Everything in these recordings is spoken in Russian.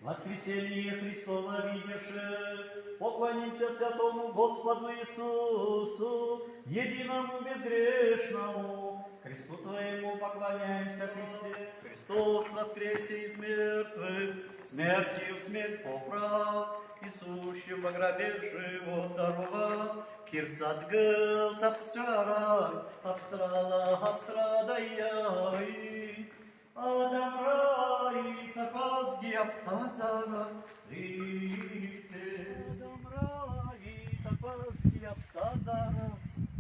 Воскресение Христово видевши, поклонимся святому Господу Иисусу, единому безгрешному. Христу Твоему поклоняемся, Христе. Христос воскресе из мертвых, смертью смерть поправ, и сущим во гробе живот дарова. Кирсат гыл тапстрара, апсрадаяй. Адам рай, тапазги апсазара, рите. Адам рай, тапазги апсазара,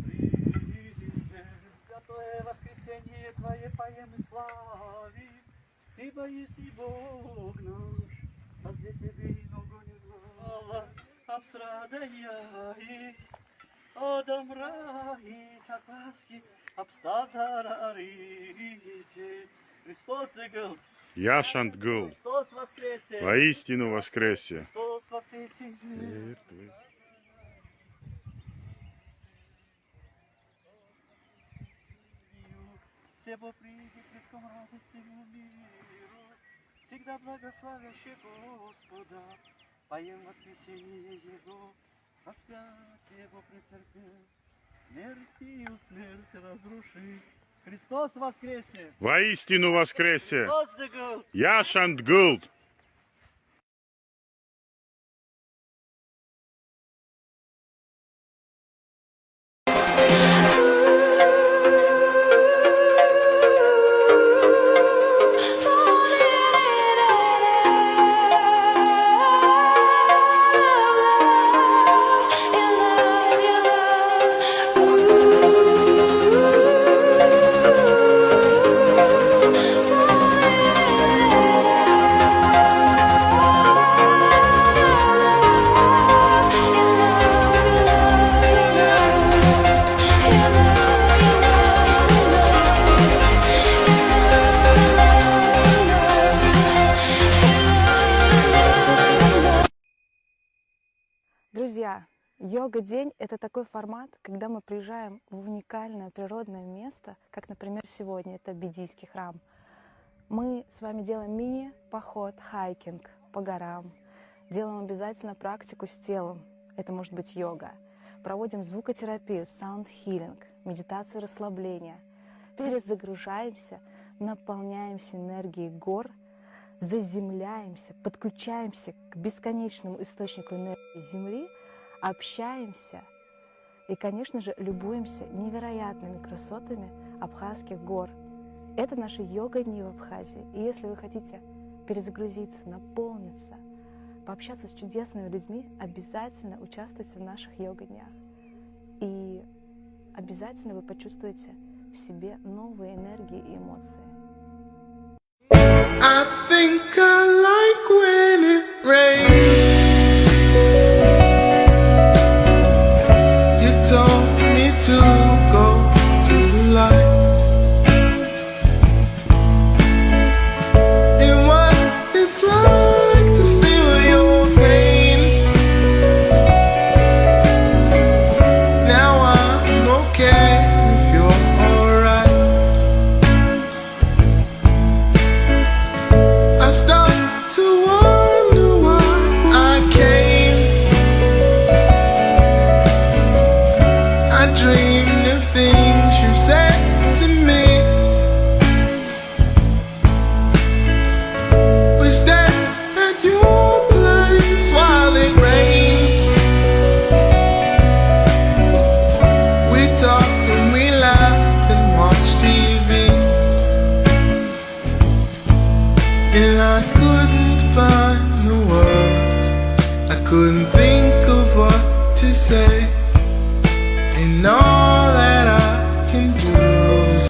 рите. Святое воскресенье Твое поем и славим, Ты боиси Бог наш, разве Тебе и ногу не знала, апсрадаяй. Адам рай, тапазги апсазара, рите. Христос гыл. Яшант гыл. Христос воскресе. Воистину воскресе. Христос воскресе из мертвых. Все Бог придет предком радостному миру, всегда благославящий Господа, поем воскресение Его, распятие Его претерпел, смертью смерть разрушит. Христос воскресе! Воистину воскресе! Христос гыл! Яшант гыл! Друзья, йога-день – это такой формат, когда мы приезжаем в уникальное природное место, как, например, сегодня это Бидийский храм. Мы с вами делаем мини-поход, хайкинг по горам, делаем обязательно практику с телом, это может быть йога, проводим звукотерапию, саунд-хилинг, медитацию расслабления, перезагружаемся, наполняемся энергией гор, заземляемся, подключаемся к бесконечному источнику энергии Земли, общаемся и, конечно же, любуемся невероятными красотами Абхазских гор. Это наши йога-дни в Абхазии. И если вы хотите перезагрузиться, наполниться, пообщаться с чудесными людьми, обязательно участвуйте в наших йога-днях. И обязательно вы почувствуете в себе новые энергии и эмоции. I think I like when it rains. You told me to go to the light. And what it's like to feel your pain. Now I'm okay if you're alright. I start to wonder why I came. I dreamed of things you said to me. We stand at your place while it rains. We talk and we laugh and watch TV. And I couldn't find the words, I couldn't think of what to say. And all that I can do is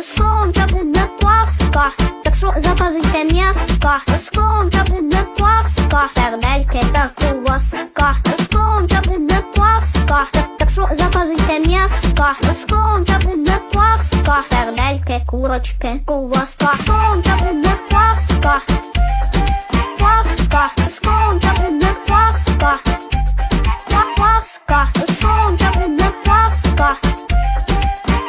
Скоро буде Пасха, так що запалите м'яска. Скоро буде Пасха, сердельки та куласка. Скоро буде Пасха, так що запалите м'яска. Скоро буде Пасха, сердельки, курочки, куласка. Скоро буде Пасха, Пасха, скоро буде Пасха. Пасха, скоро буде Пасха.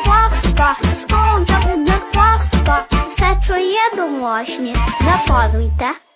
Пасха, скоро буде Пасха. Все, що є домашнє, заказуйте.